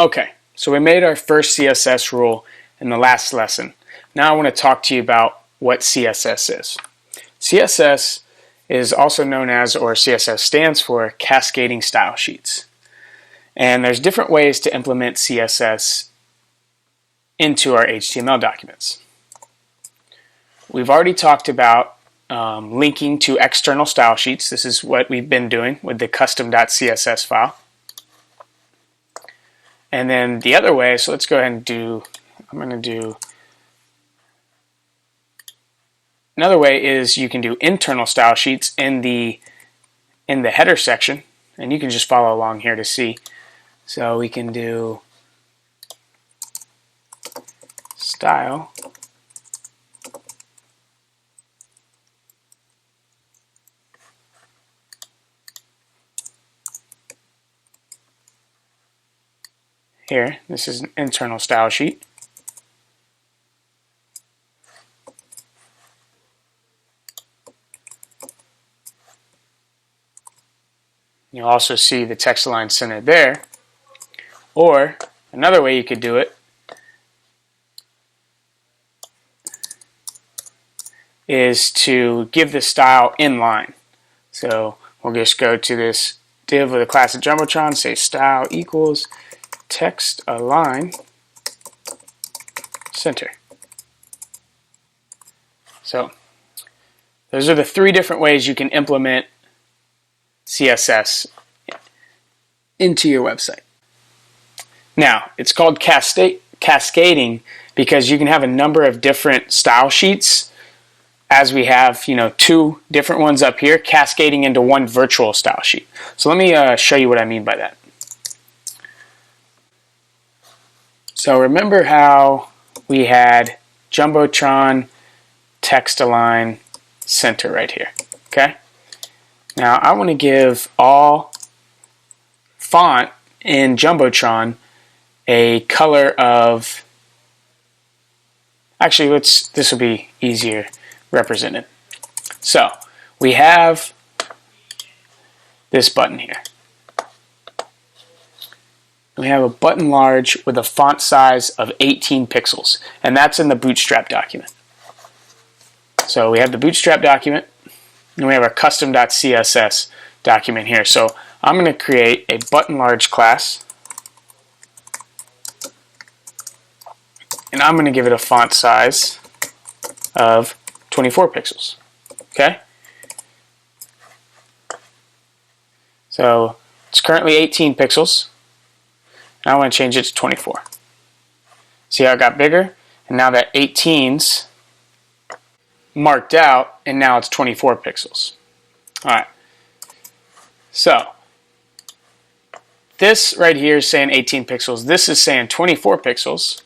Okay, so we made our first CSS rule in the last lesson. Now I want to talk to you about what CSS is. CSS is also known as, or CSS stands for, cascading style sheets. And there's different ways to implement CSS into our HTML documents. We've already talked about linking to external style sheets. This is what we've been doing with the custom.css file. And then the other way, so let's go ahead and I'm going to do, another way is you can do internal style sheets in the header section, and you can just follow along here to see. So we can do style here. This is an internal style sheet. You'll also see the text align centered there. Or another way you could do it is to give the style inline. So we'll just go to this div with a class of Jumbotron, say style equals text align center. So those are the three different ways you can implement CSS into your website. Now, it's called cascading because you can have a number of different style sheets, as we have, two different ones up here, cascading into one virtual style sheet. So let me show you what I mean by that. So remember how we had Jumbotron text align center right here, okay? Now I want to give all font in Jumbotron a color of, actually this will be easier represented. So we have this button here. We have a button large with a font size of 18 pixels, and that's in the Bootstrap document. So we have the Bootstrap document, and we have our custom.css document here. So I'm going to create a button large class, and I'm going to give it a font size of 24 pixels. Okay? So it's currently 18 pixels. Now I want to change it to 24. See how it got bigger? And now that 18's marked out, and now it's 24 pixels. Alright. So this right here is saying 18 pixels. This is saying 24 pixels.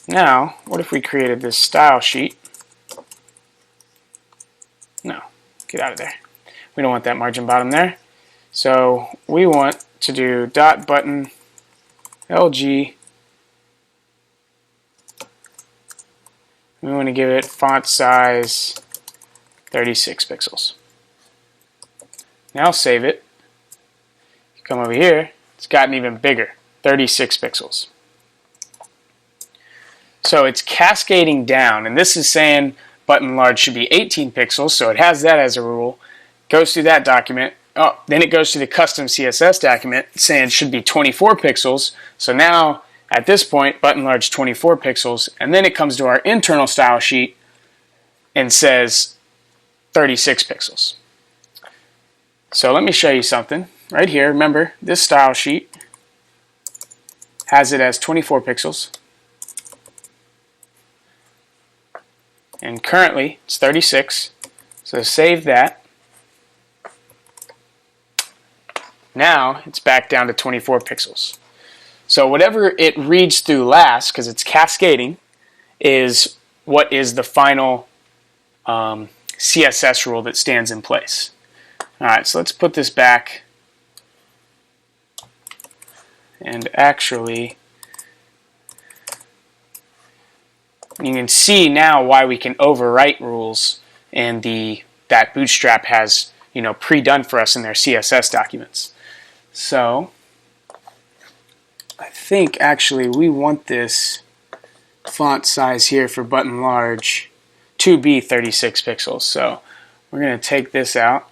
Now, what if we created this style sheet? No, get out of there. We don't want that margin bottom there. So we want to do dot button LG. We want to give it font size 36 pixels. Now save it. You come over here, it's gotten even bigger, 36 pixels. So it's cascading down, and this is saying button large should be 18 pixels, so it has that as a rule. Goes through that document. Oh, then it goes to the custom CSS document saying it should be 24 pixels. So now, at this point, button large 24 pixels, and then it comes to our internal style sheet and says 36 pixels. So let me show you something. Right here, remember, this style sheet has it as 24 pixels. And currently, it's 36. So save that. Now it's back down to 24 pixels. So whatever it reads through last, because it's cascading, is what is the final CSS rule that stands in place. Alright, so let's put this back. And actually, you can see now why we can overwrite rules and that Bootstrap has pre-done for us in their CSS documents. So I think actually we want this font size here for button large to be 36 pixels. So we're going to take this out.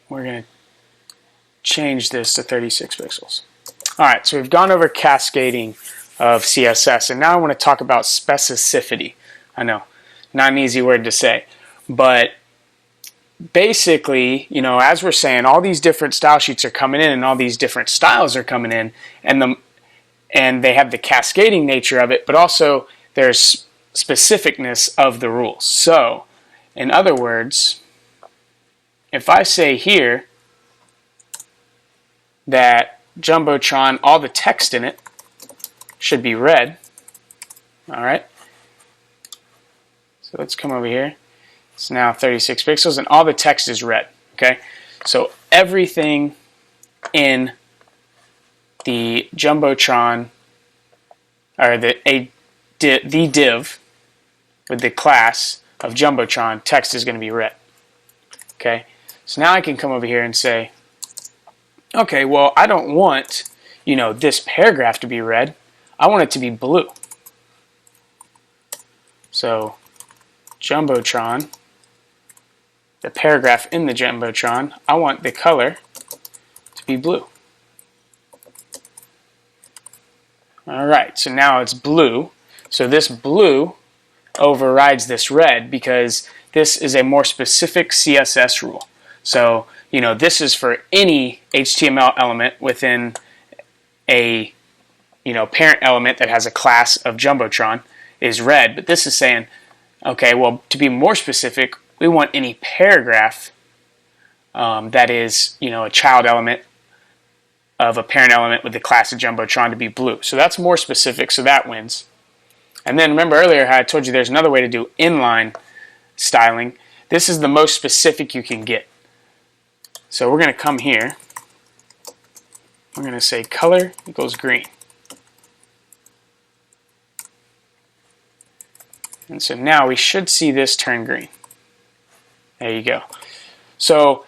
We're going to change this to 36 pixels. Alright, so we've gone over cascading of CSS, and now I want to talk about specificity. I know, not an easy word to say, but basically, you know, as we're saying, all these different style sheets are coming in and all these different styles are coming in, and they have the cascading nature of it, but also there's specificness of the rules. So, in other words, if I say here that Jumbotron, all the text in it should be red, all right? So let's come over here. It's now 36 pixels, and all the text is red, okay? So everything in the Jumbotron, or the div with the class of Jumbotron, text is going to be red, okay? So now I can come over here and say, okay, well, I don't want, you know, this paragraph to be red. I want it to be blue. So Jumbotron, the paragraph in the Jumbotron, I want the color to be blue. Alright, so now it's blue. So this blue overrides this red because this is a more specific CSS rule. So, you know, this is for any HTML element within a, you know, parent element that has a class of Jumbotron is red, but this is saying, okay, well, to be more specific, we want any paragraph that is, you know, a child element of a parent element with the class of Jumbotron to be blue. So that's more specific, so that wins. And then remember earlier how I told you there's another way to do inline styling. This is the most specific you can get. So we're going to come here. We're going to say color equals green. And so now we should see this turn green. There you go. So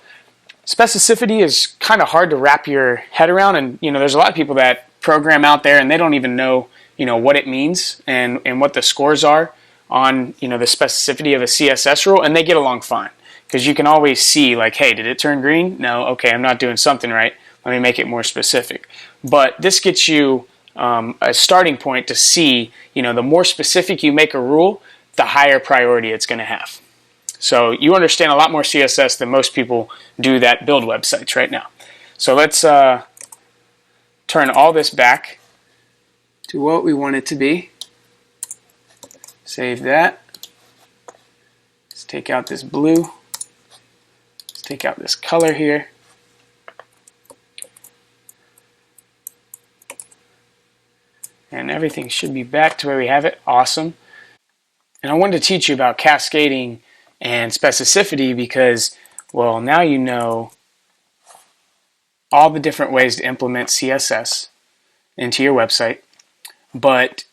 specificity is kind of hard to wrap your head around, and you know there's a lot of people that program out there and they don't even know, you know, what it means and what the scores are on, you know, the specificity of a CSS rule, and they get along fine. Because you can always see, like, hey, did it turn green? No, okay, I'm not doing something right. Let me make it more specific. But this gets you a starting point to see, you know, the more specific you make a rule, the higher priority it's going to have. So you understand a lot more CSS than most people do that build websites right now. So let's turn all this back to what we want it to be. Save that. Let's take out this blue. Take out this color here. And everything should be back to where we have it. Awesome. And I wanted to teach you about cascading and specificity because, well, now you know all the different ways to implement CSS into your website. But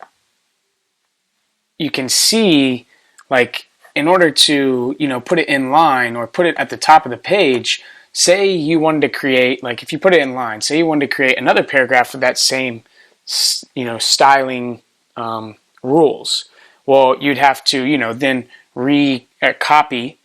you can see, like, in order to, you know, put it in line or put it at the top of the page, say you wanted to create, like if you put it in line, say you wanted to create another paragraph with that same, you know, styling rules. Well, you'd have to, you know, then copy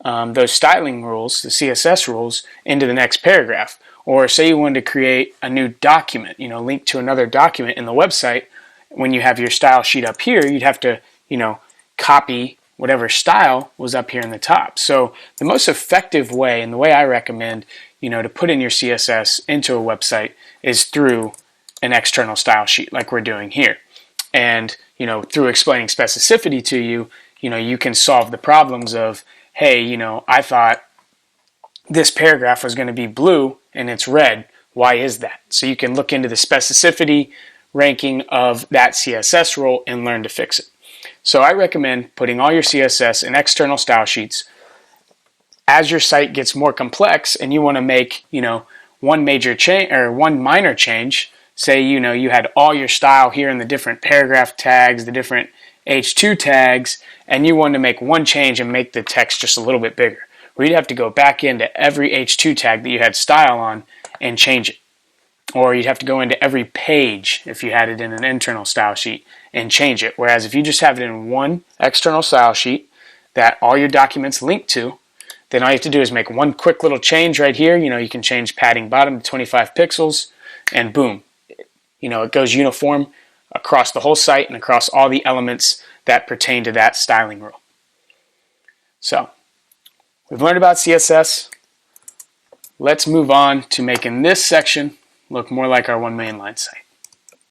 those styling rules, the CSS rules, into the next paragraph. Or say you wanted to create a new document, you know, link to another document in the website. When you have your style sheet up here, you'd have to, you know, copy whatever style was up here in the top. So the most effective way, and the way I recommend, you know, to put in your CSS into a website is through an external style sheet like we're doing here. And, you know, through explaining specificity to you, you know, you can solve the problems of, hey, you know, I thought this paragraph was going to be blue and it's red. Why is that? So you can look into the specificity ranking of that CSS rule and learn to fix it. So I recommend putting all your CSS in external style sheets. As your site gets more complex and you want to make, you know, one major change or one minor change, say, you know, you had all your style here in the different paragraph tags, the different H2 tags, and you wanted to make one change and make the text just a little bit bigger. Well, where you'd have to go back into every H2 tag that you had style on and change it. Or you'd have to go into every page if you had it in an internal style sheet and change it. Whereas if you just have it in one external style sheet that all your documents link to, then all you have to do is make one quick little change right here. You can change padding bottom to 25 pixels, and boom, it goes uniform across the whole site and across all the elements that pertain to that styling rule. So we've learned about CSS. Let's move on to making this section look more like our 1 million line site.